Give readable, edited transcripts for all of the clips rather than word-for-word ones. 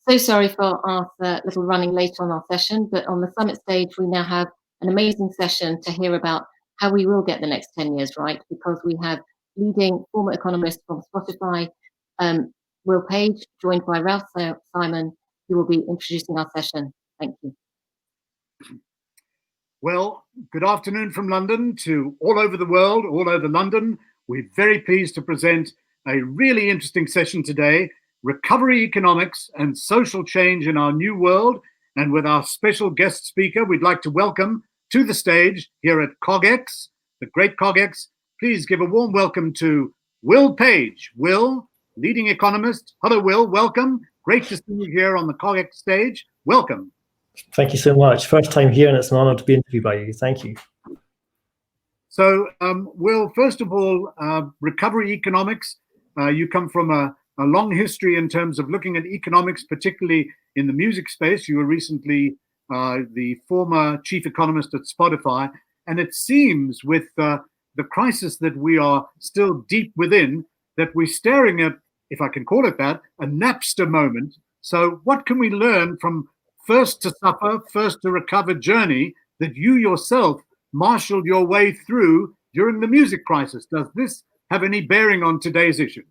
So sorry for our little running late on our session, but on the summit stage, we now have an amazing session to hear about how we will get the next 10 years right, because we have leading former economists from Spotify, Will Page, joined by Ralph Simon, who will be introducing our session. Thank you. Well, good afternoon from London to all over the world, all over London. We're very pleased to present a really interesting session today, Recovery Economics and Social Change in Our New World. And with our special guest speaker, we'd like to welcome to the stage here at CogX, the great CogX. Please give a warm welcome to Will Page. Will, leading economist. Hello, Will, welcome. Great to see you here on the CogX stage. Welcome. Thank you so much. First time here, and it's an honor to be interviewed by you. Thank you. So, Will, first of all, recovery economics, you come from a long history in terms of looking at economics, particularly in the music space. You were recently the former chief economist at Spotify. And it seems with the crisis that we are still deep within, that we're staring at, if I can call it that, a Napster moment. So what can we learn from first to suffer, first to recover journey that you yourself marshaled your way through during the music crisis? Does this have any bearing on today's issues?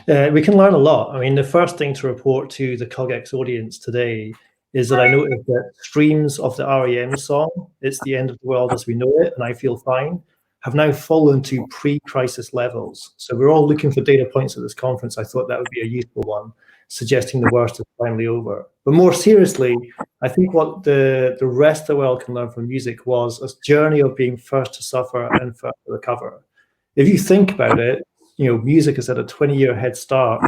We can learn a lot. I mean, the first thing to report to the CogX audience today is that I noticed that streams of the REM song, It's the End of the World as We Know It, and I Feel Fine, have now fallen to pre-crisis levels. So we're all looking for data points at this conference. I thought that would be a useful one, suggesting the worst is finally over. But more seriously, I think what the rest of the world can learn from music was a journey of being first to suffer and first to recover. If you think about it, music has had a 20-year head start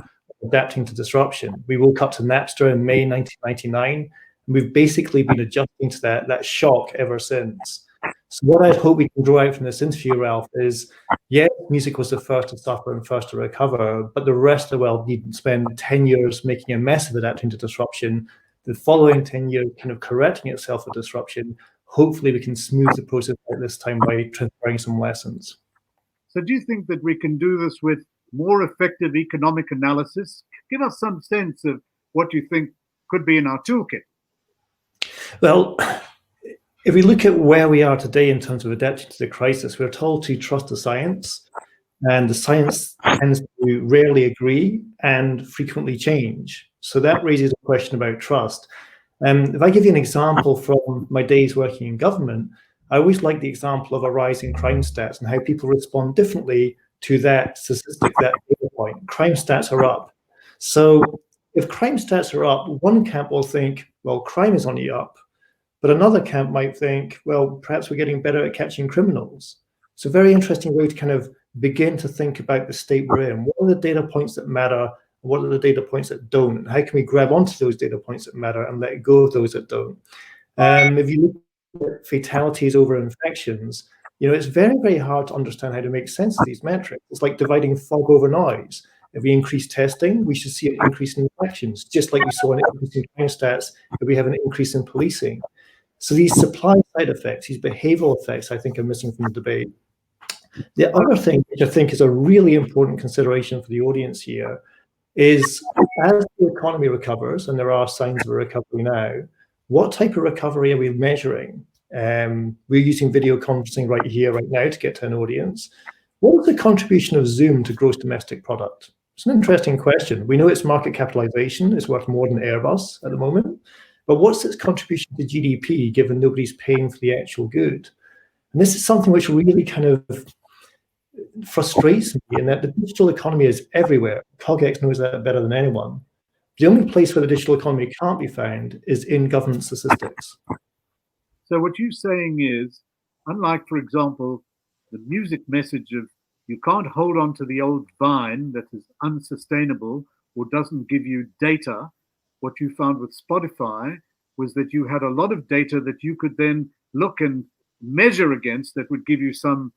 adapting to disruption. We woke up to Napster in May 1999, and we've basically been adjusting to that shock ever since. So what I hope we can draw out from this interview, Ralph, is, yes, music was the first to suffer and first to recover, but the rest of the world needn't spend 10 years making a mess of adapting to disruption. The following 10 years kind of correcting itself with disruption. Hopefully we can smooth the process out this time by transferring some lessons. So do you think that we can do this with more effective economic analysis? Give us some sense of what you think could be in our toolkit. Well, if we look at where we are today in terms of adapting to the crisis, we're told to trust the science, and the science tends to rarely agree and frequently change. So that raises a question about trust. If I give you an example from my days working in government, I always like the example of a rise in crime stats and how people respond differently to that statistic, that data point. Crime stats are up. So if crime stats are up, one camp will think, well, crime is on the up. But another camp might think, well, perhaps we're getting better at catching criminals. It's a very interesting way to kind of begin to think about the state we're in. What are the data points that matter? And what are the data points that don't? And how can we grab onto those data points that matter and let go of those that don't? If you look at fatalities over infections, it's very, very hard to understand how to make sense of these metrics. It's like dividing fog over noise. If we increase testing, we should see an increase in infections, just like we saw an increase in crime stats if we have an increase in policing. So these supply side effects, these behavioral effects, I think are missing from the debate. The other thing, which I think is a really important consideration for the audience here, is as the economy recovers, and there are signs of a recovery now, what type of recovery are we measuring? We're using video conferencing right here, right now to get to an audience. What is the contribution of Zoom to gross domestic product? It's an interesting question. We know its market capitalization is worth more than Airbus at the moment. But what's its contribution to GDP, given nobody's paying for the actual good? And this is something which really kind of frustrates me, in that the digital economy is everywhere. CogX knows that better than anyone. The only place where the digital economy can't be found is in government statistics. So what you're saying is, unlike, for example, the music message of you can't hold on to the old vine that is unsustainable or doesn't give you data, what you found with Spotify was that you had a lot of data that you could then look and measure against that would give you some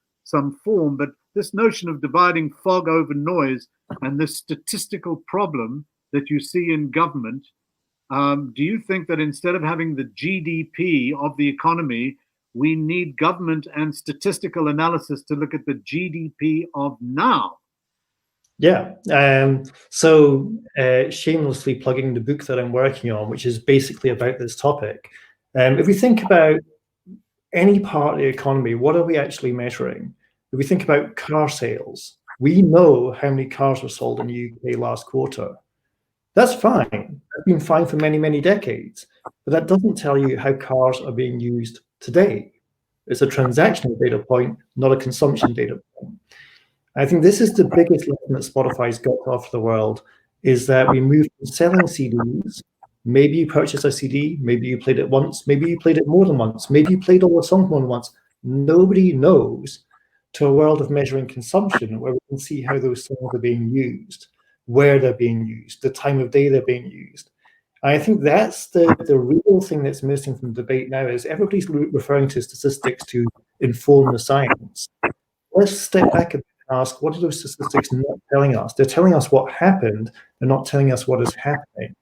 form. But this notion of dividing fog over noise and this statistical problem that you see in government, do you think that instead of having the GDP of the economy, we need government and statistical analysis to look at the GDP of now? Yeah. So shamelessly plugging the book that I'm working on, which is basically about this topic. If we think about any part of the economy, what are we actually measuring? If we think about car sales, we know how many cars were sold in the UK last quarter. That's fine. That's been fine for many, many decades. But that doesn't tell you how cars are being used today. It's a transactional data point, not a consumption data point. I think this is the biggest lesson that Spotify's got to offer the world, is that we move from selling CDs. Maybe you purchased a CD, maybe you played it once, maybe you played it more than once, maybe you played all the songs more than once. Nobody knows, to a world of measuring consumption, where we can see how those songs are being used, where they're being used, the time of day they're being used. And I think that's the real thing that's missing from the debate now, is everybody's referring to statistics to inform the science. Let's step back and ask, what are those statistics not telling us? They're telling us what happened. They're not telling us what is happening.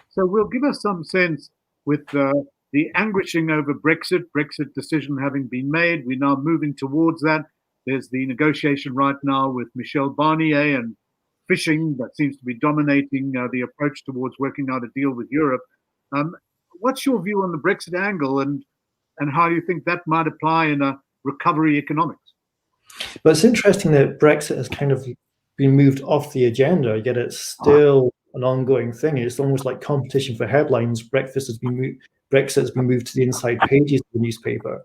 So will give us some sense with the anguishing over Brexit decision having been made. We're now moving towards that. There's the negotiation right now with Michel Barnier and fishing that seems to be dominating the approach towards working out a deal with Europe. What's your view on the Brexit angle, and how do you think that might apply in a recovery economics? But it's interesting that Brexit has kind of been moved off the agenda, yet it's still an ongoing thing. It's almost like competition for headlines. Brexit has been moved to the inside pages of the newspaper.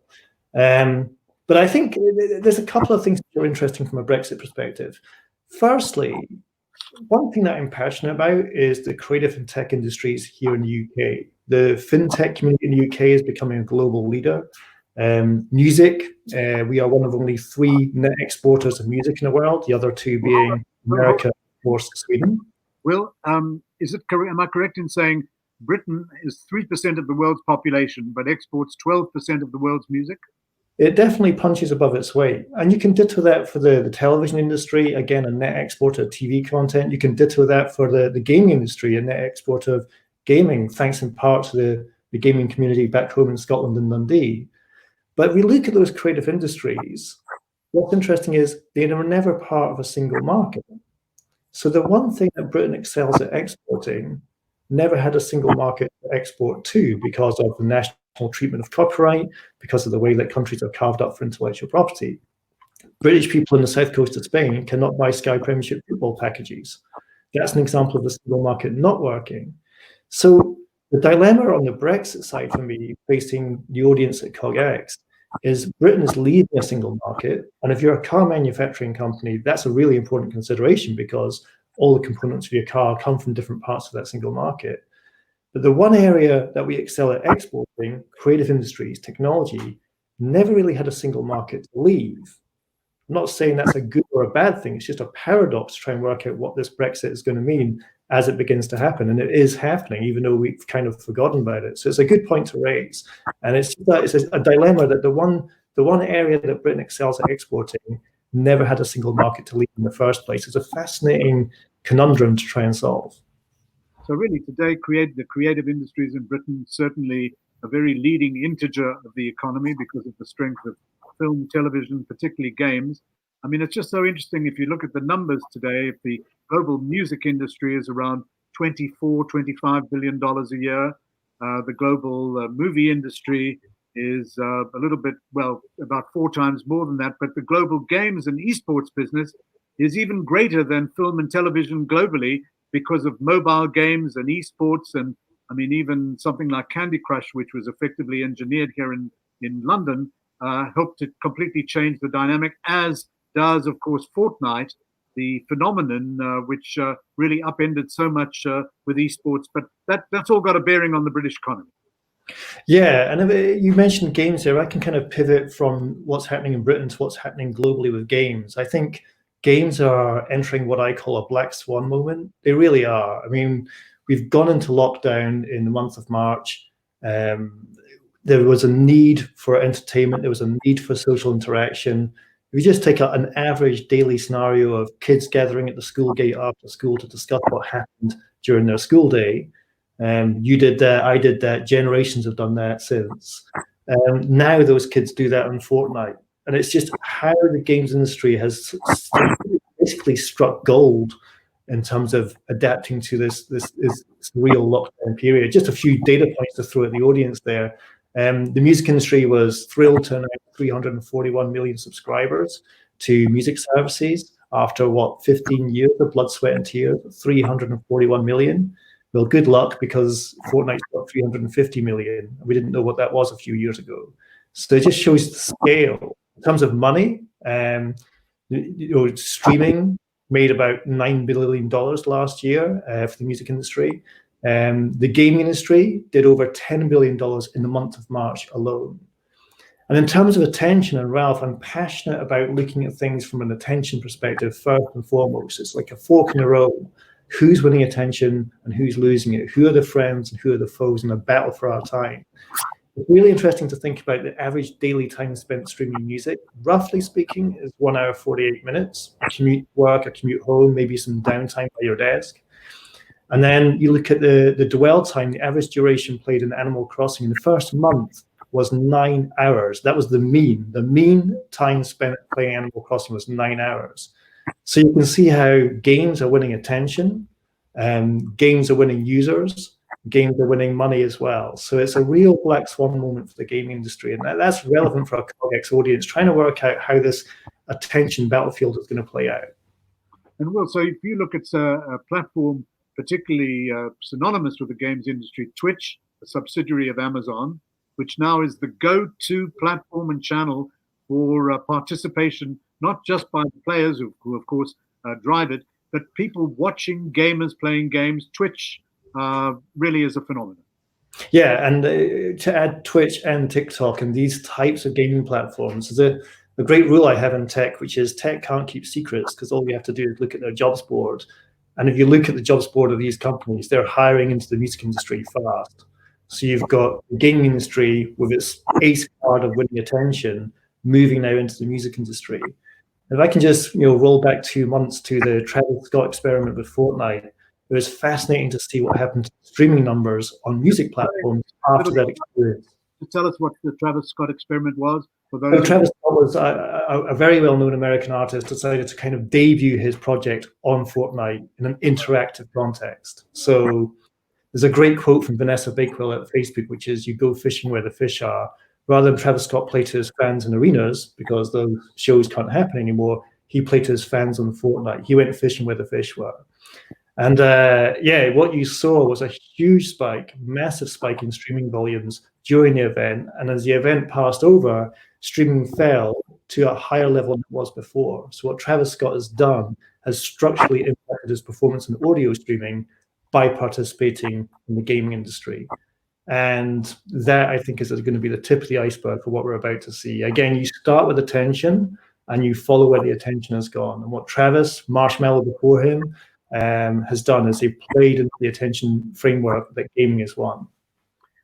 But I think there's a couple of things that are interesting from a Brexit perspective. Firstly, one thing that I'm passionate about is the creative and tech industries here in the UK. The fintech community in the UK is becoming a global leader. Music, we are one of only 3 net exporters of music in the world, the other 2 being America, of course, Sweden. Will, is it correct? Am I correct in saying Britain is 3% of the world's population, but exports 12% of the world's music? It definitely punches above its weight. And you can ditto that for the television industry, again, a net exporter of TV content. You can ditto that for the gaming industry, a net exporter of gaming, thanks in part to the gaming community back home in Scotland and Dundee. But if we look at those creative industries, what's interesting is they were never part of a single market. So the one thing that Britain excels at exporting never had a single market to export to, because of the national treatment of copyright, because of the way that countries are carved up for intellectual property. British people in the south coast of Spain cannot buy Sky Premiership football packages. That's an example of the single market not working. So the dilemma on the Brexit side for me, facing the audience at CogX, is Britain is leaving a single market. And if you're a car manufacturing company, that's a really important consideration, because all the components of your car come from different parts of that single market. But the one area that we excel at exporting, creative industries, technology, never really had a single market to leave. I'm not saying that's a good or a bad thing. It's just a paradox to try and work out what this Brexit is going to mean as it begins to happen. And it is happening, even though we've kind of forgotten about it. So it's a good point to raise. And it's a dilemma that the one area that Britain excels at exporting never had a single market to leave in the first place. It's a fascinating conundrum to try and solve. So really today, the creative industries in Britain, certainly a very leading integer of the economy because of the strength of film, television, particularly games. I mean, it's just so interesting if you look at the numbers today. If the global music industry is around $25 billion a year, the global movie industry is a little bit, well, about 4 times more than that. But the global games and esports business is even greater than film and television globally, because of mobile games and esports. And I mean, even something like Candy Crush, which was effectively engineered here in London, helped to completely change the dynamic, as does, of course, Fortnite, the phenomenon which really upended so much with esports. But that's all got a bearing on the British economy. Yeah, and you mentioned games there. I can kind of pivot from what's happening in Britain to what's happening globally with games. I think games are entering what I call a black swan moment. They really are. I mean, we've gone into lockdown in the month of March. There was a need for entertainment. There was a need for social interaction. If you just take an average daily scenario of kids gathering at the school gate after school to discuss what happened during their school day, you did that, I did that, generations have done that since. Now those kids do that on Fortnite. And it's just how the games industry has basically struck gold in terms of adapting to this real lockdown period. Just a few data points to throw at the audience there. The music industry was thrilled to announce 341 million subscribers to music services after 15 years of blood, sweat, and tears. 341 million. Well, good luck, because Fortnite's got 350 million. We didn't know what that was a few years ago. So it just shows the scale in terms of money. Streaming made about $9 billion last year for the music industry. The gaming industry did over $10 billion in the month of March alone. And in terms of attention, and Ralph, I'm passionate about looking at things from an attention perspective first and foremost. It's like a fork in the road. Who's winning attention and who's losing it? Who are the friends and who are the foes in a battle for our time? It's really interesting to think about the average daily time spent streaming music. Roughly speaking, is 1 hour, 48 minutes. A commute to work, a commute home, maybe some downtime by your desk. And then you look at the dwell time, the average duration played in Animal Crossing in the first month was 9 hours. That was the mean. The mean time spent playing Animal Crossing was 9 hours. So you can see how games are winning attention, games are winning users, games are winning money as well. So it's a real black swan moment for the gaming industry. And that's relevant for our CogX audience, trying to work out how this attention battlefield is going to play out. And Will, so if you look at a platform particularly synonymous with the games industry, Twitch, a subsidiary of Amazon, which now is the go-to platform and channel for participation, not just by the players who of course drive it, but people watching gamers playing games. Twitch really is a phenomenon. Yeah, and to add Twitch and TikTok and these types of gaming platforms, there's a great rule I have in tech, which is tech can't keep secrets, because all you have to do is look at their jobs board. And if you look at the jobs board of these companies, they're hiring into the music industry fast. So you've got the gaming industry with its ace card of winning attention, moving now into the music industry. If I can just roll back 2 months to the Travis Scott experiment with Fortnite, it was fascinating to see what happened to streaming numbers on music platforms after that experience. Tell us what the Travis Scott experiment was. Travis Scott was a very well-known American artist, decided to kind of debut his project on Fortnite in an interactive context. So there's a great quote from Vanessa Bakewell at Facebook, which is, "You go fishing where the fish are." Rather than Travis Scott play to his fans in arenas, because those shows can't happen anymore, he played to his fans on Fortnite. He went fishing where the fish were. And what you saw was a huge spike, massive spike in streaming volumes during the event. And as the event passed over, streaming fell to a higher level than it was before. So what Travis Scott has done has structurally impacted his performance in audio streaming by participating in the gaming industry. And that, I think, is going to be the tip of the iceberg for what we're about to see. Again, you start with attention and you follow where the attention has gone. And what Travis, Marshmallow before him, has done is they've played into the attention framework that gaming is one.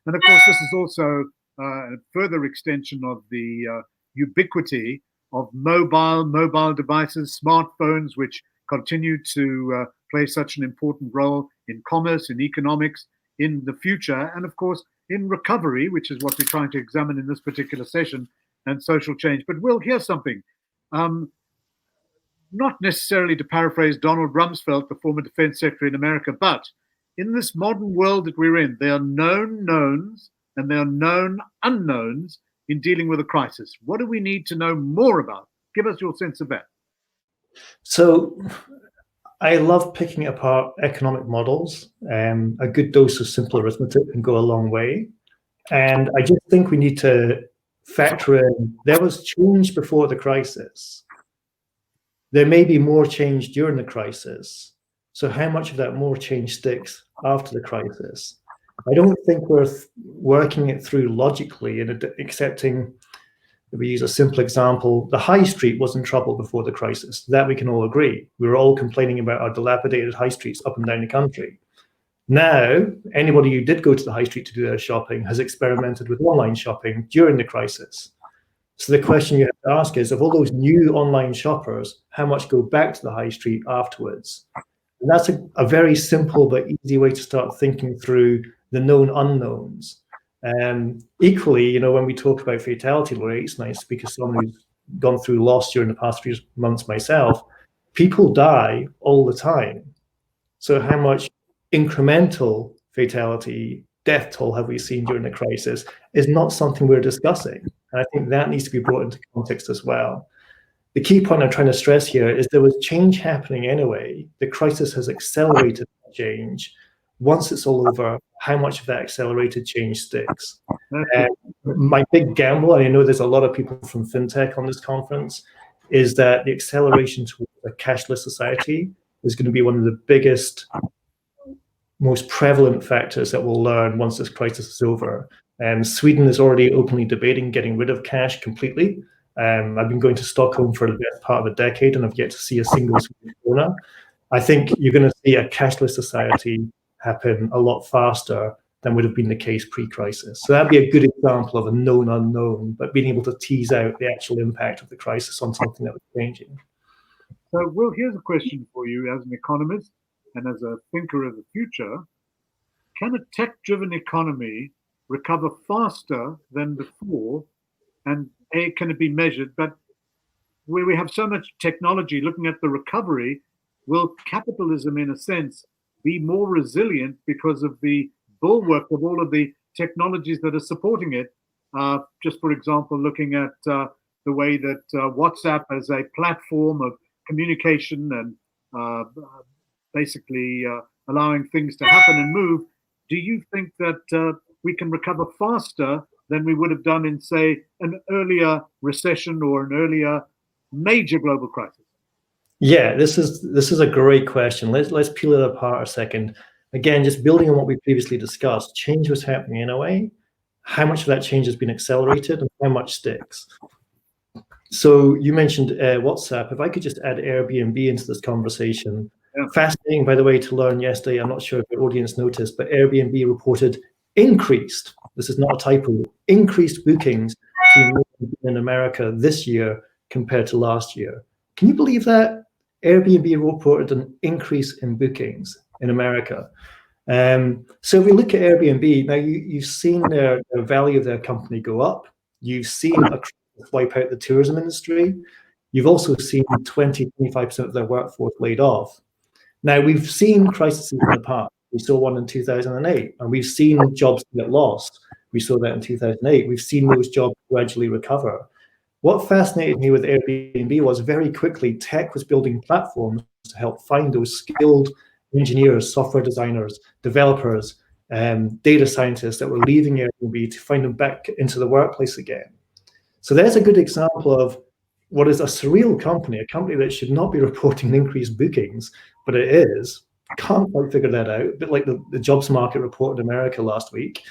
And of course, this is also a further extension of the ubiquity of mobile devices, smartphones, which continue to play such an important role in commerce, in economics, in the future, and of course in recovery, which is what we're trying to examine in this particular session, and social change. But Will, here's something. Not necessarily to paraphrase Donald Rumsfeld, the former defense secretary in America, but in this modern world that we're in, there are known knowns and there are known unknowns in dealing with a crisis. What do we need to know more about? Give us your sense of that. So I love picking apart economic models. A good dose of simple arithmetic can go a long way. And I just think we need to factor in, there was change before the crisis. There may be more change during the crisis. So how much of that more change sticks after the crisis? I don't think we're working it through logically and accepting, if we use a simple example, the high street was in trouble before the crisis. That we can all agree. We were all complaining about our dilapidated high streets up and down the country. Now, anybody who did go to the high street to do their shopping has experimented with online shopping during the crisis. So the question you have to ask is, of all those new online shoppers, how much go back to the high street afterwards? And that's a very simple but easy way to start thinking through the known unknowns. Equally, when we talk about fatality rates, and I speak as someone who's gone through loss during the past few months myself, People die all the time. So how much incremental fatality, death toll have we seen during the crisis is not something we're discussing. And I think that needs to be brought into context as well. The key point I'm trying to stress here is there was change happening anyway. The crisis has accelerated change. Once it's all over, how much of that accelerated change sticks? My big gamble, and I know there's a lot of people from fintech on this conference, is that the acceleration towards a cashless society is going to be one of the biggest, most prevalent factors that we'll learn once this crisis is over. Sweden is already openly debating getting rid of cash completely. I've been going to Stockholm for the best part of a decade, and I've yet to see a single Swedish krona. I think you're going to see a cashless society happen a lot faster than would have been the case pre-crisis. So that'd be a good example of a known unknown, but being able to tease out the actual impact of the crisis on something that was changing. So, Will, here's a question for you as an economist and as a thinker of the future. Can a tech-driven economy recover faster than before? And A, can it be measured? But where we have so much technology looking at the recovery, will capitalism, in a sense, be more resilient because of the bulwark of all of the technologies that are supporting it? Just for example, looking at the way that WhatsApp as a platform of communication and basically allowing things to happen and move, do you think that we can recover faster than we would have done in, say, an earlier recession or an earlier major global crisis? Yeah, this is a great question. Let's peel it apart a second. Again, just building on what we previously discussed, change was happening in a way. How much of that change has been accelerated and how much sticks? So you mentioned WhatsApp. If I could just add Airbnb into this conversation. Yeah. Fascinating, by the way, to learn yesterday. I'm not sure if the audience noticed, but Airbnb reported increased, this is not a typo, increased bookings in America this year compared to last year. Can you believe that? Airbnb reported an increase in bookings in America. So if we look at Airbnb, now you've seen the value of their company go up. You've seen a wipe out the tourism industry. You've also seen 20-25% of their workforce laid off. Now, we've seen crises in the past. We saw one in 2008, and we've seen jobs get lost. We saw that in 2008. We've seen those jobs gradually recover. What fascinated me with Airbnb was very quickly tech was building platforms to help find those skilled engineers, software designers, developers, data scientists that were leaving Airbnb to find them back into the workplace again. So there's a good example of what is a surreal company, a company that should not be reporting increased bookings, but it is. Can't quite figure that out, a bit like the jobs market report in America last week.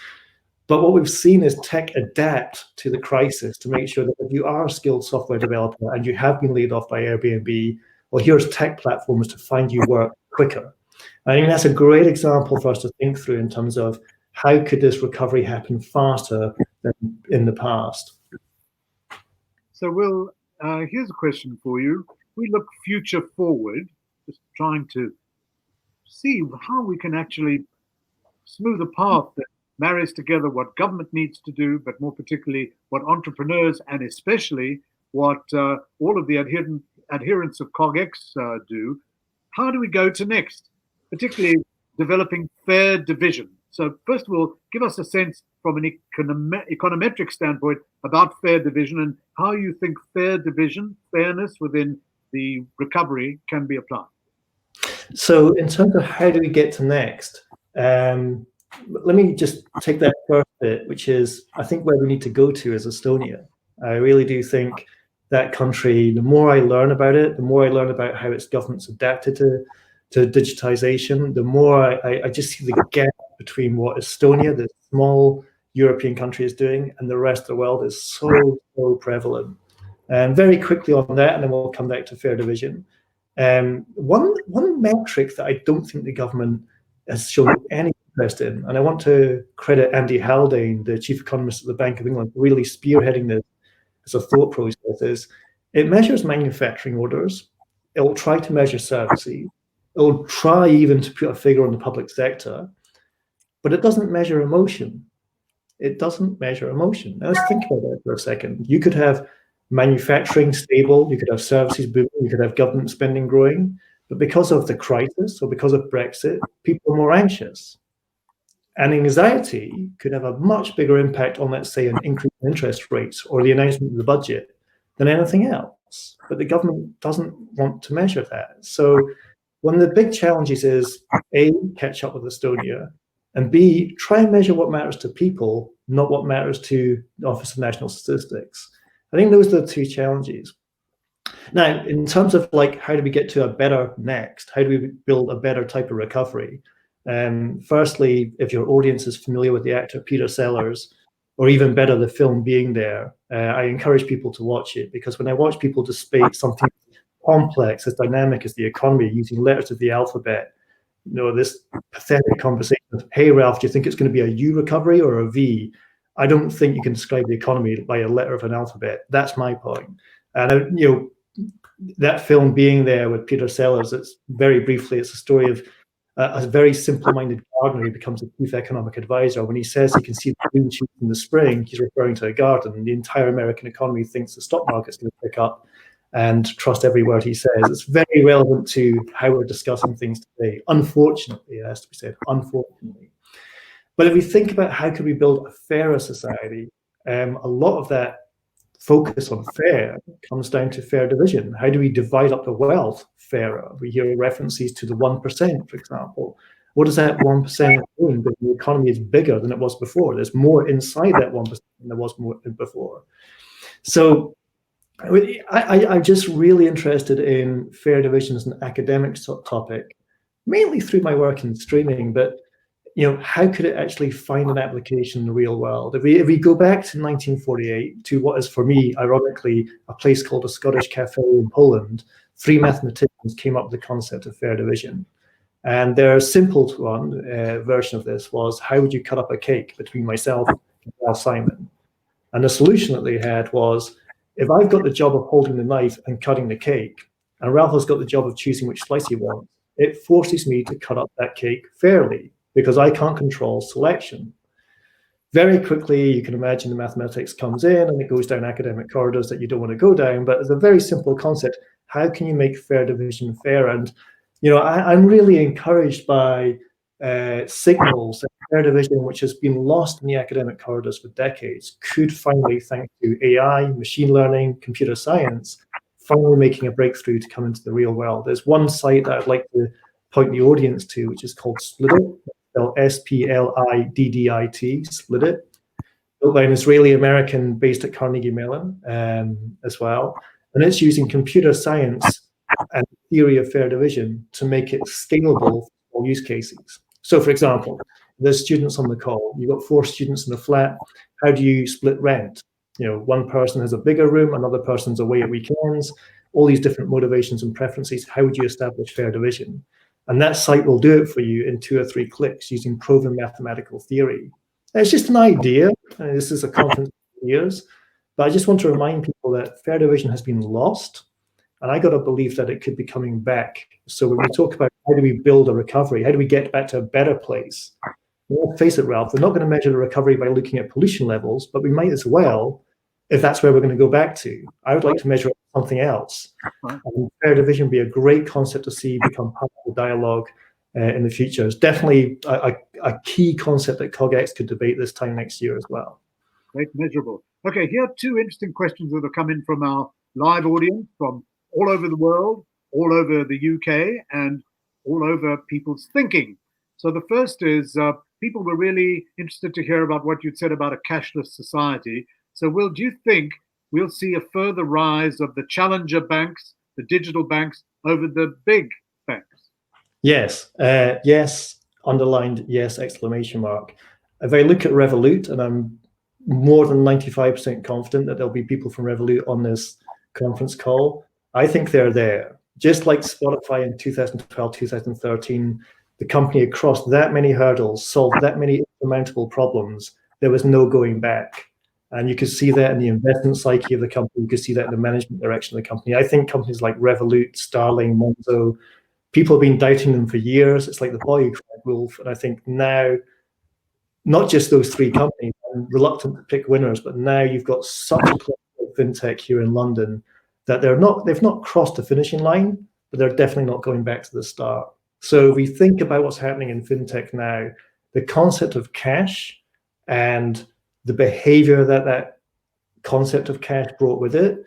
But what we've seen is tech adapt to the crisis to make sure that if you are a skilled software developer and you have been laid off by Airbnb, well, here's tech platforms to find you work quicker. I think that's a great example for us to think through in terms of how could this recovery happen faster than in the past. So, Will, here's a question for you. We look future forward, just trying to see how we can actually smooth a path that marries together what government needs to do, but more particularly what entrepreneurs and especially what all of the adherents of CogX do. How do we go to next, particularly developing fair division? So first of all, give us a sense from an econometric standpoint about fair division and how you think fair division, fairness within the recovery can be applied. So in terms of how do we get to next, let me just take that first bit, which is I think where we need to go to is Estonia. I really do think that country, the more I learn about it, the more I learn about how its government's adapted to digitization, the more I just see the gap between what Estonia, the small European country, is doing and the rest of the world is so prevalent. And very quickly on that, and then we'll come back to fair division. One metric that I don't think the government has shown any interest in, and I want to credit Andy Haldane, the chief economist at the Bank of England, really spearheading this as a thought process, is it measures manufacturing orders, it will try to measure services, it will try even to put a figure on the public sector, but it doesn't measure emotion. It doesn't measure emotion. Now let's think about that for a second. You could have manufacturing stable, you could have services booming, you could have government spending growing. But because of the crisis or because of Brexit, people are more anxious. And anxiety could have a much bigger impact on, let's say, an increase in interest rates or the announcement of the budget than anything else. But the government doesn't want to measure that. So one of the big challenges is A, catch up with Estonia, and B, try and measure what matters to people, not what matters to the Office of National Statistics. I think those are the two challenges. Now, in terms of like, how do we get to a better next? How do we build a better type of recovery? Firstly, if your audience is familiar with the actor Peter Sellers, or even better, the film Being There, I encourage people to watch it, because when I watch people debate something complex, as dynamic as the economy, using letters of the alphabet, you know, this pathetic conversation of, hey, Ralph, do you think it's going to be a U recovery or a V? I don't think you can describe the economy by a letter of an alphabet. That's my point. And, you know, that film Being There with Peter Sellers, it's very briefly, it's a story of a very simple-minded gardener who becomes a chief economic advisor. When he says he can see the green shoots in the spring, he's referring to a garden. The entire American economy thinks the stock market's going to pick up and trust every word he says. It's very relevant to how we're discussing things today. Unfortunately, it has to be said, unfortunately. But if we think about how could we build a fairer society, a lot of that focus on fair comes down to fair division. How do we divide up the wealth fairer? We hear references to the 1%, for example. What does that 1% mean? That the economy is bigger than it was before. There's more inside that 1% than there was more before. So I'm just really interested in fair division as an academic topic, mainly through my work in streaming, but you know, how could it actually find an application in the real world? If we go back to 1948, to what is for me, ironically, a place called a Scottish Cafe in Poland, 3 mathematicians came up with the concept of fair division. And their simple one version of this was, how would you cut up a cake between myself and Ralph Simon? And the solution that they had was, if I've got the job of holding the knife and cutting the cake, and Ralph has got the job of choosing which slice he wants, it forces me to cut up that cake fairly, because I can't control selection. Very quickly, you can imagine the mathematics comes in and it goes down academic corridors that you don't want to go down, but it's a very simple concept. How can you make fair division fair? And you know, I'm really encouraged by signals that fair division, which has been lost in the academic corridors for decades, could finally, thanks to AI, machine learning, computer science, finally making a breakthrough to come into the real world. There's one site that I'd like to point the audience to, which is called Spliddit, SPLIDDIT, Spliddit, built by an Israeli-American based at Carnegie Mellon as well. And it's using computer science and theory of fair division to make it scalable for all use cases. So for example, there's students on the call. You've got 4 students in a flat. How do you split rent? You know, one person has a bigger room, another person's away at weekends, all these different motivations and preferences. How would you establish fair division? And that site will do it for you in 2 or 3 clicks using proven mathematical theory. And it's just an idea. This is a conference for years, but I just want to remind people that fair division has been lost. And I got to believe that it could be coming back. So when we talk about how do we build a recovery, how do we get back to a better place? Well, face it, Ralph, we're not going to measure the recovery by looking at pollution levels, but we might as well, if that's where we're going to go back to. I would like to measure something else. And fair division would be a great concept to see become part of the dialogue in the future. It's definitely a key concept that CogX could debate this time next year as well. Great, measurable. Okay, here are 2 interesting questions that have come in from our live audience from all over the world, all over the UK, and all over people's thinking. So the first is, people were really interested to hear about what you'd said about a cashless society. So Will, do you think we'll see a further rise of the challenger banks, the digital banks, over the big banks? Yes, yes, underlined yes, exclamation mark. If I look at Revolut, and I'm more than 95% confident that there'll be people from Revolut on this conference call, I think they're there. Just like Spotify in 2012, 2013, the company had crossed that many hurdles, solved that many insurmountable problems, there was no going back. And you could see that in the investment psyche of the company. You could see that in the management direction of the company. I think companies like Revolut, Starling, Monzo, people have been doubting them for years. It's like the boy who cried wolf. And I think now, not just those 3 companies, I'm reluctant to pick winners, but now you've got such a collective fintech here in London that they've not crossed the finishing line, but they're definitely not going back to the start. So if we think about what's happening in fintech now, the concept of cash and the behavior that concept of cash brought with it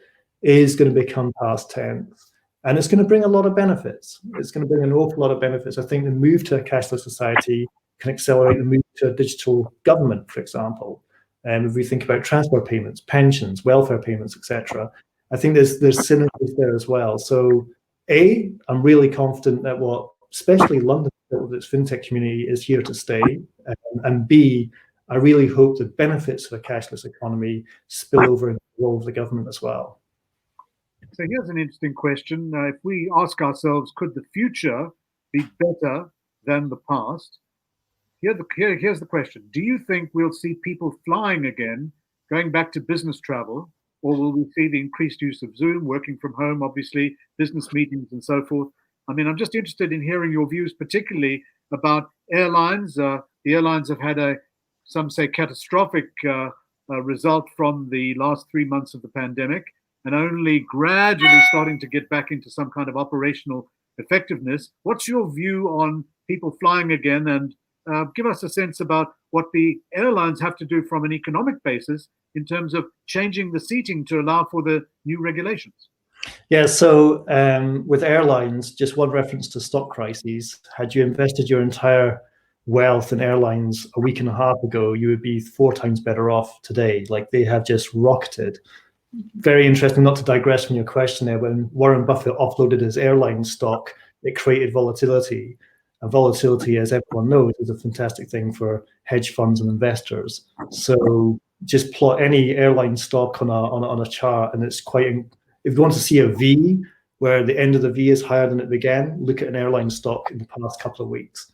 is going to become past tense. And it's going to bring a lot of benefits. It's going to bring an awful lot of benefits. I think the move to a cashless society can accelerate the move to a digital government, for example. And if we think about transport payments, pensions, welfare payments, etc., I think there's synergies there as well. So, I'm really confident that what especially London built with its fintech community is here to stay. And B, I really hope the benefits of a cashless economy spill over into the role of the government as well. So here's an interesting question. If we ask ourselves, could the future be better than the past? Here's the question. Do you think we'll see people flying again, going back to business travel, or will we see the increased use of Zoom, working from home, obviously, business meetings and so forth? I mean, I'm just interested in hearing your views, particularly about airlines. The airlines have had some say, catastrophic result from the last 3 months of the pandemic, and only gradually starting to get back into some kind of operational effectiveness. What's your view on people flying again? And give us a sense about what the airlines have to do from an economic basis in terms of changing the seating to allow for the new regulations. Yeah, so with airlines, just one reference to stock crises. Had you invested your entire wealth in airlines a week and a half ago, you would be 4 times better off today. Like, they have just rocketed. Very interesting, not to digress from your question there, when Warren Buffett offloaded his airline stock, it created volatility. And volatility, as everyone knows, is a fantastic thing for hedge funds and investors. So just plot any airline stock on a chart, and it's quite, if you want to see a V where the end of the V is higher than it began, look at an airline stock in the past couple of weeks.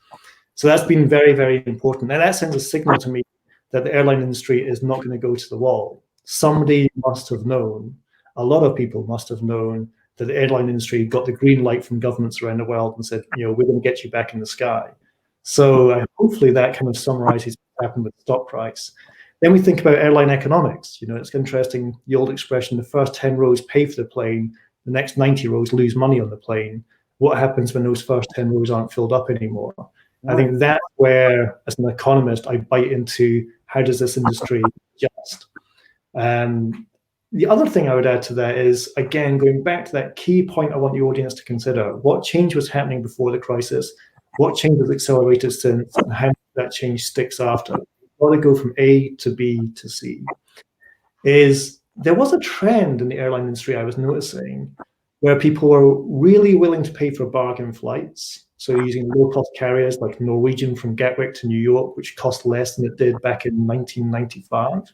So that's been very, very important. And that sends a signal to me that the airline industry is not going to go to the wall. Somebody must have known, a lot of people must have known, that the airline industry got the green light from governments around the world and said, we're going to get you back in the sky. So hopefully that kind of summarizes what happened with the stock price. Then we think about airline economics. It's interesting, the old expression, the first 10 rows pay for the plane, the next 90 rows lose money on the plane. What happens when those first 10 rows aren't filled up anymore? I think that's where, as an economist, I bite into how does this industry adjust? The other thing I would add to that is, again, going back to that key point I want the audience to consider, what change was happening before the crisis, what change was accelerated since, and how that change sticks after. We've got to go from A to B to C. There was a trend in the airline industry I was noticing where people were really willing to pay for bargain flights. So using low-cost carriers like Norwegian from Gatwick to New York, which cost less than it did back in 1995.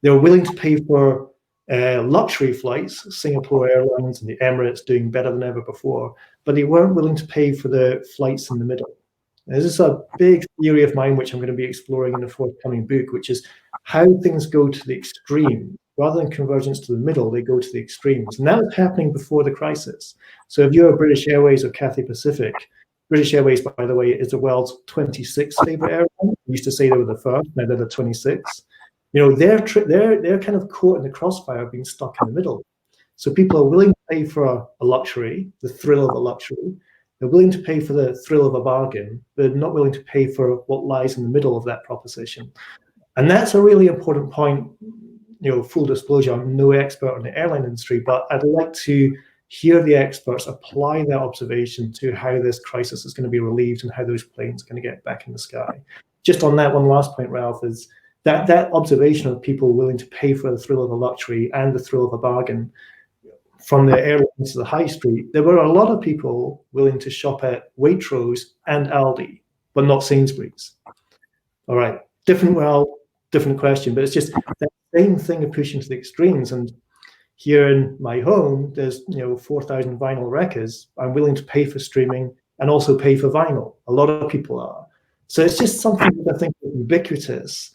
They were willing to pay for luxury flights, Singapore Airlines and the Emirates doing better than ever before, but they weren't willing to pay for the flights in the middle. This is a big theory of mine, which I'm going to be exploring in the forthcoming book, which is how things go to the extreme. Rather than convergence to the middle, they go to the extremes. And that was happening before the crisis. So if you're British Airways or Cathay Pacific, British Airways, by the way, is the world's 26th favorite airline. We used to say they were the first, now they're the 26th. They're kind of caught in the crossfire of being stuck in the middle. So people are willing to pay for a luxury, the thrill of a luxury. They're willing to pay for the thrill of a bargain, but they're not willing to pay for what lies in the middle of that proposition. And that's a really important point. Full disclosure, I'm no expert on the airline industry, but I'd like to hear the experts apply their observation to how this crisis is going to be relieved and how those planes are going to get back in the sky. Just on that one last point, Ralph, is that observation of people willing to pay for the thrill of a luxury and the thrill of a bargain from the airlines to the high street. There were a lot of people willing to shop at Waitrose and Aldi, but not Sainsbury's. All right, different question, but it's just that same thing of pushing to the extremes. And here in my home, there's 4,000 vinyl records. I'm willing to pay for streaming and also pay for vinyl. A lot of people are. So it's just something that I think is ubiquitous,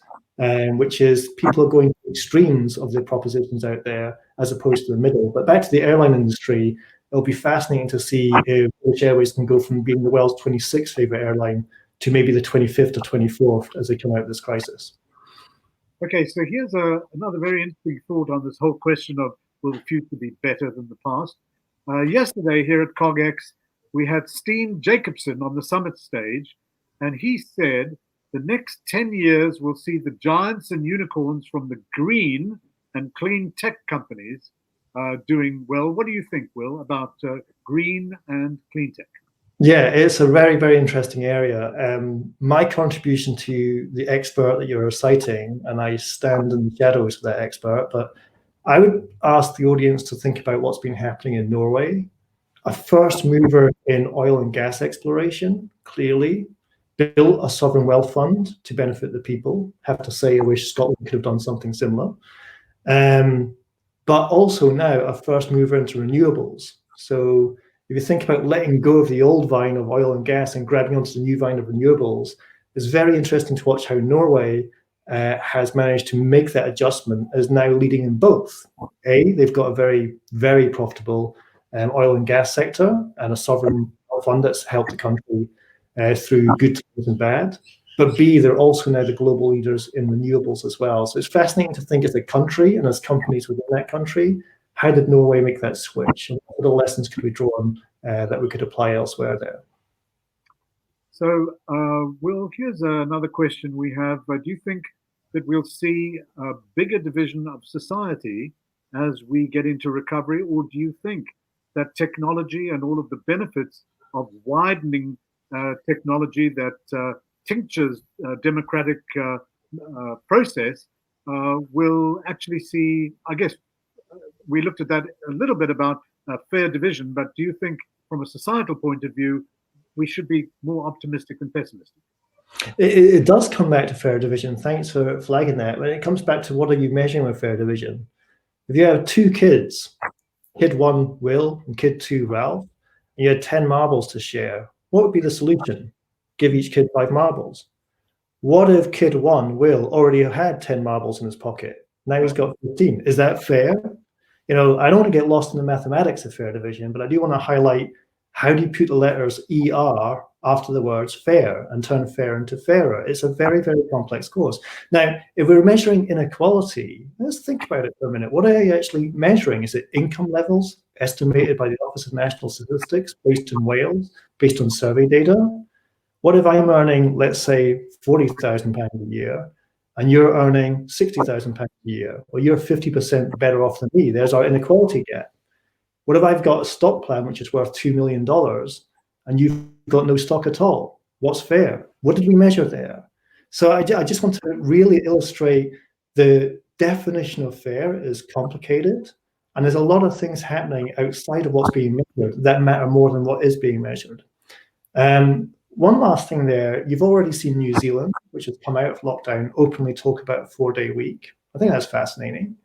which is people are going to extremes of the propositions out there as opposed to the middle. But back to the airline industry, it'll be fascinating to see if British Airways can go from being the world's 26th favorite airline to maybe the 25th or 24th as they come out of this crisis. Okay, so here's another very interesting thought on this whole question of will the future be better than the past? Yesterday here at CogX, we had Steen Jacobson on the summit stage, and he said the next 10 years will see the giants and unicorns from the green and clean tech companies doing well. What do you think, Will, about green and clean tech? Yeah, it's a very, very interesting area. My contribution to the expert that you're citing, and I stand in the shadows of that expert, but I would ask the audience to think about what's been happening in Norway. A first mover in oil and gas exploration, clearly, built a sovereign wealth fund to benefit the people. Have to say, I wish Scotland could have done something similar. But also now a first mover into renewables. So if you think about letting go of the old vine of oil and gas and grabbing onto the new vine of renewables, it's very interesting to watch how Norway has managed to make that adjustment, is now leading in both. They've got a very, very profitable oil and gas sector and a sovereign fund that's helped the country through good times and bad. But B, they're also now the global leaders in renewables as well. So it's fascinating to think as a country and as companies within that country, how did Norway make that switch? And what other lessons could we draw on that we could apply elsewhere there? So, Will, here's another question we have. Do you think that we'll see a bigger division of society as we get into recovery, or do you think that technology and all of the benefits of widening technology that tinctures democratic process will actually see, I guess, we looked at that a little bit about fair division, but do you think from a societal point of view, we should be more optimistic than pessimistic? It does come back to fair division. Thanks for flagging that. When it comes back to what are you measuring with fair division? If you have two kids, kid one, Will, and kid two, Ralph, and you had 10 marbles to share, what would be the solution? Give each kid 5 marbles. What if kid one, Will, already had 10 marbles in his pocket? Now he's got 15. Is that fair? You know, I don't want to get lost in the mathematics of fair division, but I do want to highlight how do you put the letters ER after the words fair and turn fair into fairer? It's a very, very complex course. Now, if we're measuring inequality, let's think about it for a minute. What are you actually measuring? Is it income levels estimated by the Office of National Statistics based in Wales, based on survey data? What if I'm earning, let's say, £40,000 a year, and you're earning £60,000 a year? Well, you're 50% better off than me. There's our inequality gap. What if I've got a stock plan which is worth $2 million and you've got no stock at all? What's fair? What did we measure there? So I just want to really illustrate the definition of fair is complicated, and there's a lot of things happening outside of what's being measured that matter more than what is being measured. One last thing there, you've already seen New Zealand, which has come out of lockdown, openly talk about a 4-day week. I think that's fascinating.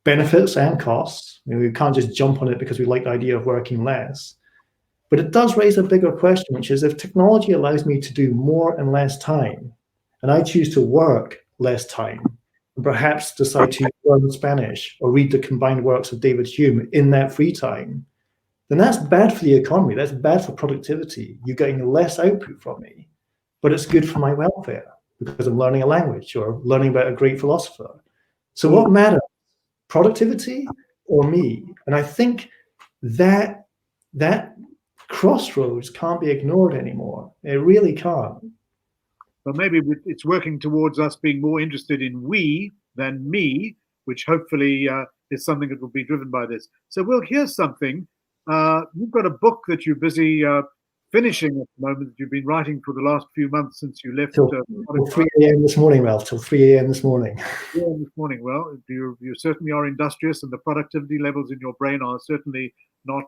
Benefits and costs. I mean, we can't just jump on it because we like the idea of working less. But it does raise a bigger question, which is if technology allows me to do more in less time, and I choose to work less time, and perhaps decide to learn Spanish or read the combined works of David Hume in that free time, then that's bad for the economy. That's bad for productivity. You're getting less output from me, but it's good for my welfare because I'm learning a language or learning about a great philosopher. So what matters, productivity or me? And I think that crossroads can't be ignored anymore. It really can't. But maybe it's working towards us being more interested in we than me, which hopefully is something that will be driven by this. So, Will, here's something. You've got a book that you're busy finishing at the moment that you've been writing for the last few months since you left. Till 3 a.m. this morning, Ralph, till 3 a.m. this morning. 3 a.m. this morning. Well, you certainly are industrious, and the productivity levels in your brain are certainly not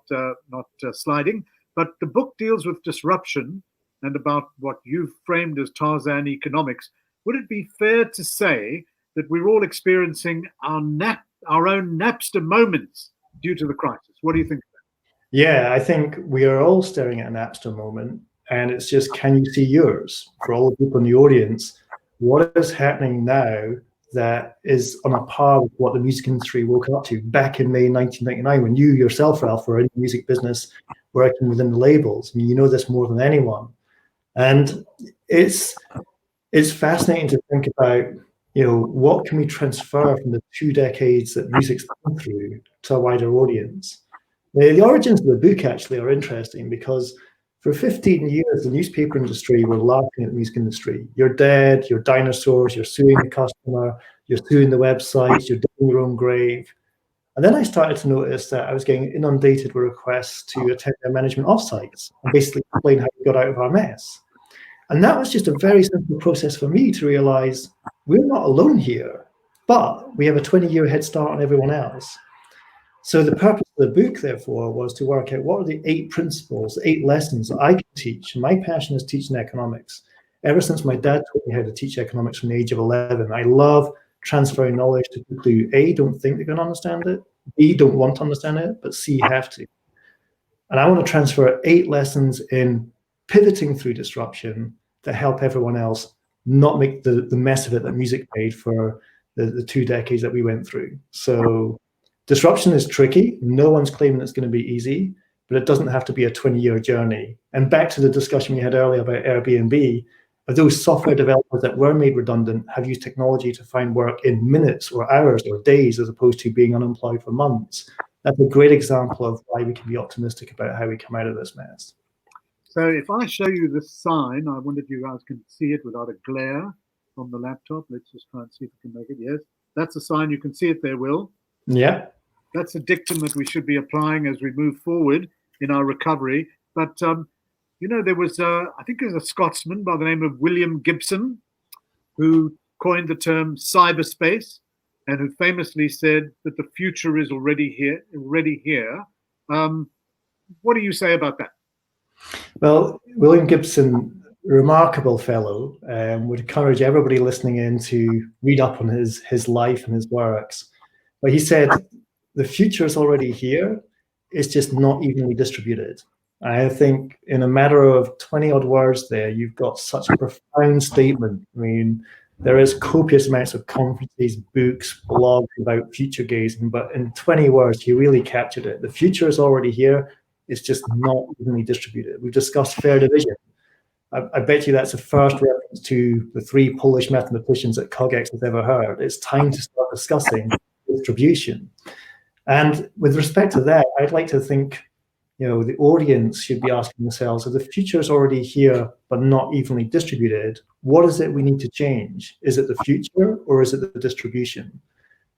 sliding. But the book deals with disruption and about what you've framed as Tarzan economics. Would it be fair to say that we're all experiencing our own Napster moments due to the crisis? What do you think? Yeah, I think we are all staring at an Napster moment, and it's just, can you see yours? For all the people in the audience, what is happening now that is on a par with what the music industry woke up to back in May 1999, when you yourself, Ralph, were in the music business working within the labels? I mean, you know this more than anyone. And it's fascinating to think about what can we transfer from the 2 decades that music's gone through to a wider audience? The origins of the book actually are interesting because for 15 years, the newspaper industry were laughing at the music industry. You're dead, you're dinosaurs, you're suing the customer, you're suing the websites, you're digging your own grave. And then I started to notice that I was getting inundated with requests to attend their management offsites and basically explain how we got out of our mess. And that was just a very simple process for me to realize we're not alone here, but we have a 20-year head start on everyone else. So the purpose of the book, therefore, was to work out what are the 8 principles, 8 lessons that I can teach. My passion is teaching economics. Ever since my dad taught me how to teach economics from the age of 11, I love transferring knowledge to people who A, don't think they're going to understand it, B, don't want to understand it, but C, have to. And I want to transfer 8 lessons in pivoting through disruption to help everyone else not make the mess of it that music made for the 2 decades that we went through. So disruption is tricky. No one's claiming it's going to be easy, but it doesn't have to be a 20-year journey. And back to the discussion we had earlier about Airbnb, those software developers that were made redundant have used technology to find work in minutes or hours or days as opposed to being unemployed for months. That's a great example of why we can be optimistic about how we come out of this mess. So if I show you this sign, I wonder if you guys can see it without a glare on the laptop. Let's just try and see if we can make it. Yes, that's a sign. You can see it there, Will. Yeah. That's a dictum that we should be applying as we move forward in our recovery. But, there was, I think it was a Scotsman by the name of William Gibson who coined the term cyberspace and who famously said that the future is already here. What do you say about that? Well, William Gibson, remarkable fellow, would encourage everybody listening in to read up on his life and his works. But he said, the future is already here, it's just not evenly distributed. I think in a matter of 20 odd words there, you've got such a profound statement. I mean, there is copious amounts of conferences, books, blogs about future gazing, but in 20 words, he really captured it. The future is already here, it's just not evenly distributed. We've discussed fair division. I bet you that's the first reference to the 3 Polish mathematicians that CogX has ever heard. It's time to start discussing distribution. And with respect to that, I'd like to think, the audience should be asking themselves, if the future is already here, but not evenly distributed, what is it we need to change? Is it the future or is it the distribution?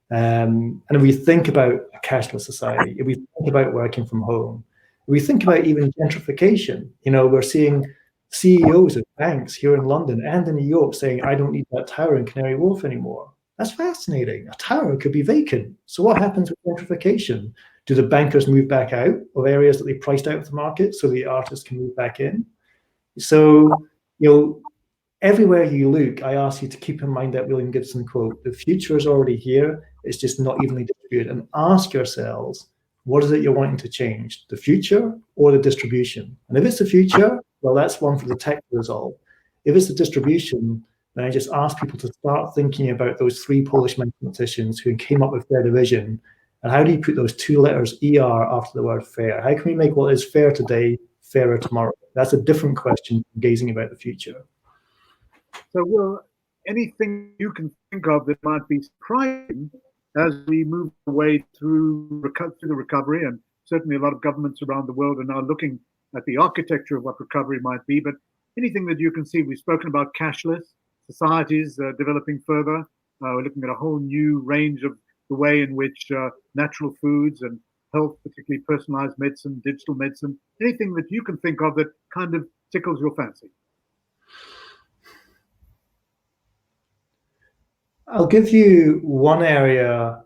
And if we think about a cashless society, if we think about working from home, if we think about even gentrification, we're seeing CEOs of banks here in London and in New York saying, I don't need that tower in Canary Wharf anymore. That's fascinating. A tower could be vacant. So what happens with gentrification? Do the bankers move back out of areas that they priced out of the market so the artists can move back in? So, everywhere you look, I ask you to keep in mind that William Gibson quote, the future is already here, it's just not evenly distributed. And ask yourselves, what is it you're wanting to change, the future or the distribution? And if it's the future, well, that's one for the tech to resolve. If it's the distribution, then I just ask people to start thinking about those 3 Polish mathematicians who came up with fair division. And how do you put those 2 letters ER after the word fair? How can we make what is fair today fairer tomorrow? That's a different question from gazing about the future. So, Will, anything you can think of that might be surprising as we move away through the recovery? And certainly a lot of governments around the world are now looking at the architecture of what recovery might be. But anything that you can see, we've spoken about cashless societies developing further. We're looking at a whole new range of the way in which natural foods and health, particularly personalized medicine, digital medicine, anything that you can think of that kind of tickles your fancy. I'll give you one area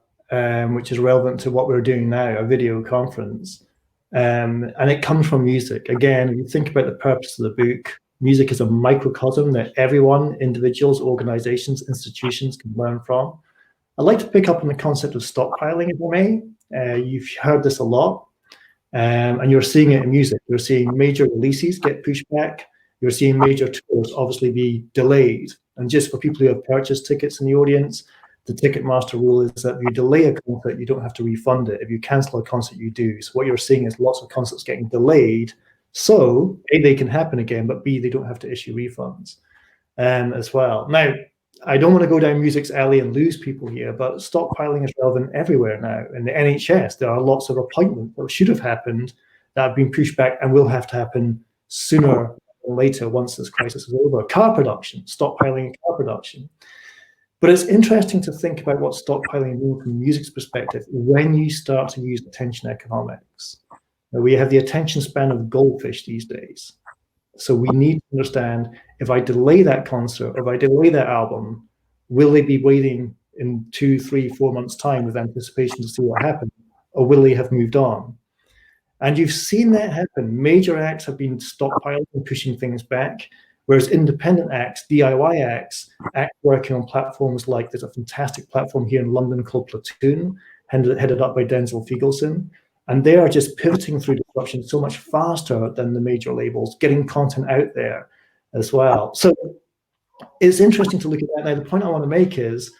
which is relevant to what we're doing now, a video conference. And it comes from music. Again, if you think about the purpose of the book, music is a microcosm that everyone, individuals, organizations, institutions can learn from. I'd like to pick up on the concept of stockpiling, if I may. You've heard this a lot, and you're seeing it in music. You're seeing major releases get pushed back. You're seeing major tours obviously be delayed. And just for people who have purchased tickets in the audience, the Ticketmaster rule is that if you delay a concert, you don't have to refund it. If you cancel a concert, you do. So what you're seeing is lots of concerts getting delayed. So A, they can happen again, but B, they don't have to issue refunds as well. Now, I don't want to go down music's alley and lose people here, but stockpiling is relevant everywhere now. In the NHS, there are lots of appointments that should have happened that have been pushed back and will have to happen sooner or later once this crisis is over. Car production, stockpiling in car production. But it's interesting to think about what stockpiling means from music's perspective when you start to use attention economics. Now, we have the attention span of goldfish these days. So we need to understand, if I delay that concert, or if I delay that album, will they be waiting in 2, 3, 4 months' time with anticipation to see what happens, or will they have moved on? And you've seen that happen. Major acts have been stockpiling and pushing things back, whereas independent acts, DIY acts working on platforms like, there's a fantastic platform here in London called Platoon, headed up by Denzel Fiegelson. And they are just pivoting through disruption so much faster than the major labels, getting content out there as well. So it's interesting to look at that. Now, the point I want to make is,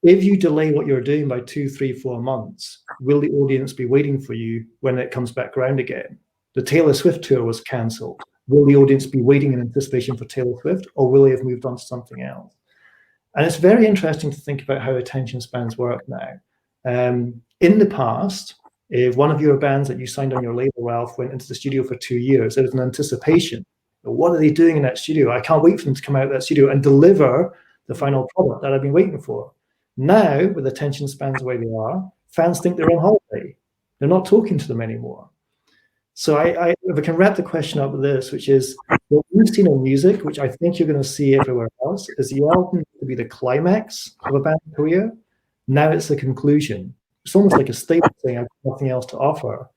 if you delay what you're doing by 2, 3, 4 months, will the audience be waiting for you when it comes back around again? The Taylor Swift tour was cancelled. Will the audience be waiting in anticipation for Taylor Swift, or will they have moved on to something else? And it's very interesting to think about how attention spans work now. In the past, if one of your bands that you signed on your label, Ralph, went into the studio for 2 years, there was an anticipation. What are they doing in that studio? I can't wait for them to come out of that studio and deliver the final product that I've been waiting for. Now, with attention spans the way they are, fans think they're on holiday. They're not talking to them anymore. So if I can wrap the question up with this, which is, what we've seen in music, which I think you're going to see everywhere else, is the album to be the climax of a band's career. Now it's the conclusion. It's almost like a statement saying, I've got nothing else to offer.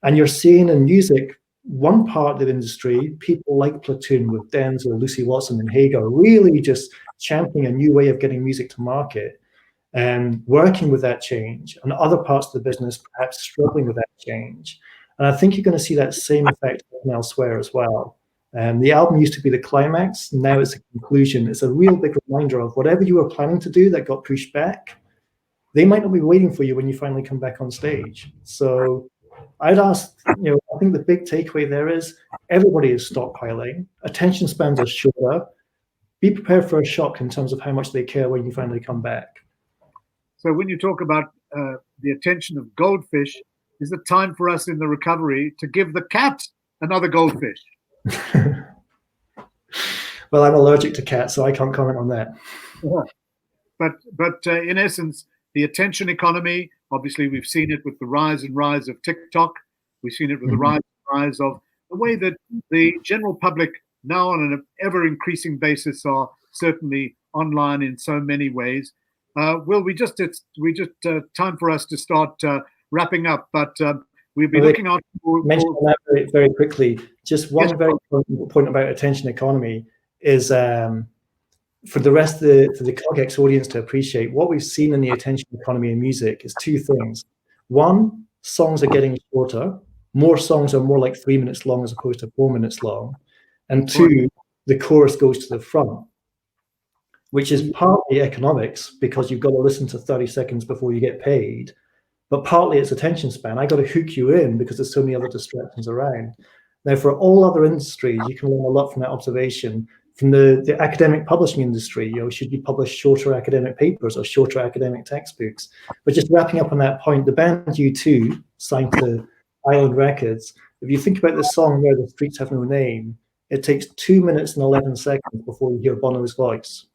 And you're seeing in music, one part of the industry, people like Platoon with Denzel, Lucy Watson, and Hagar, really just championing a new way of getting music to market and working with that change. And other parts of the business perhaps struggling with that change. And I think you're going to see that same effect elsewhere as well. The album used to be the climax, now it's a conclusion. It's a real big reminder of whatever you were planning to do that got pushed back, they might not be waiting for you when you finally come back on stage. So I'd ask, I think the big takeaway there is everybody is stockpiling, attention spans are shorter. Be prepared for a shock in terms of how much they care when you finally come back. So when you talk about the attention of goldfish, is it time for us in the recovery to give the cat another goldfish? Well, I'm allergic to cats, so I can't comment on that. Yeah. But in essence, the attention economy, obviously we've seen it with the rise of TikTok. We've seen it with the rise of the way that the general public now on an ever increasing basis are certainly online in so many ways. Will it's time for us to start wrapping up, but we'll be looking out for that very quickly. Just one very important point about attention economy is for the rest of the CogX audience to appreciate, what we've seen in the attention economy in music is two things. One, songs are getting shorter. More songs are more like 3 minutes long as opposed to 4 minutes long. And two, the chorus goes to the front, which is partly economics because you've got to listen to 30 seconds before you get paid, but partly it's attention span. I got to hook you in because there's so many other distractions around. Now, for all other industries, you can learn a lot from that observation. From the academic publishing industry, should you publish shorter academic papers or shorter academic textbooks? But just wrapping up on that point, the band U2 signed to Island Records. If you think about the song Where the Streets Have No Name, it takes 2 minutes and 11 seconds before you hear Bono's voice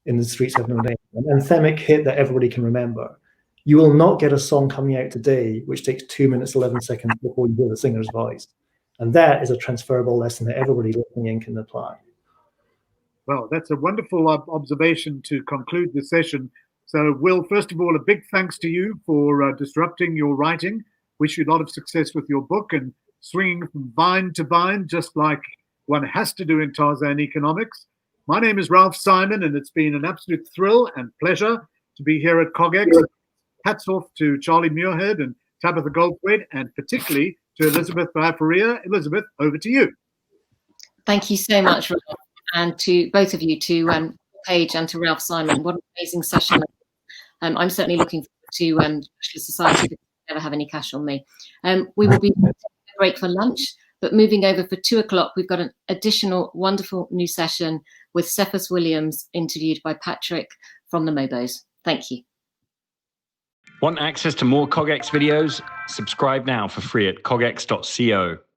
in The Streets Have No Name, an anthemic hit that everybody can remember. You will not get a song coming out today which takes 2 minutes, 11 seconds before you hear the singer's voice. And that is a transferable lesson that everybody listening in can apply. Well, that's a wonderful observation to conclude the session. So, Will, first of all, a big thanks to you for disrupting your writing. Wish you a lot of success with your book and swinging from vine to vine, just like one has to do in Tarzan Economics. My name is Ralph Simon, and it's been an absolute thrill and pleasure to be here at CogX. Hats off to Charlie Muirhead and Tabitha Goldthwait, and particularly to Elizabeth Faria. Elizabeth, over to you. Thank you so much, Ralph, and to both of you, to Paige and to Ralph Simon. What an amazing session. I'm certainly looking forward to Cashless Society because I never have any cash on me. We will be taking a break for lunch, but moving over for 2 o'clock, we've got an additional wonderful new session with Cephas Williams, interviewed by Patrick from the Mobos. Thank you. Want access to more CogX videos? Subscribe now for free at cogx.co.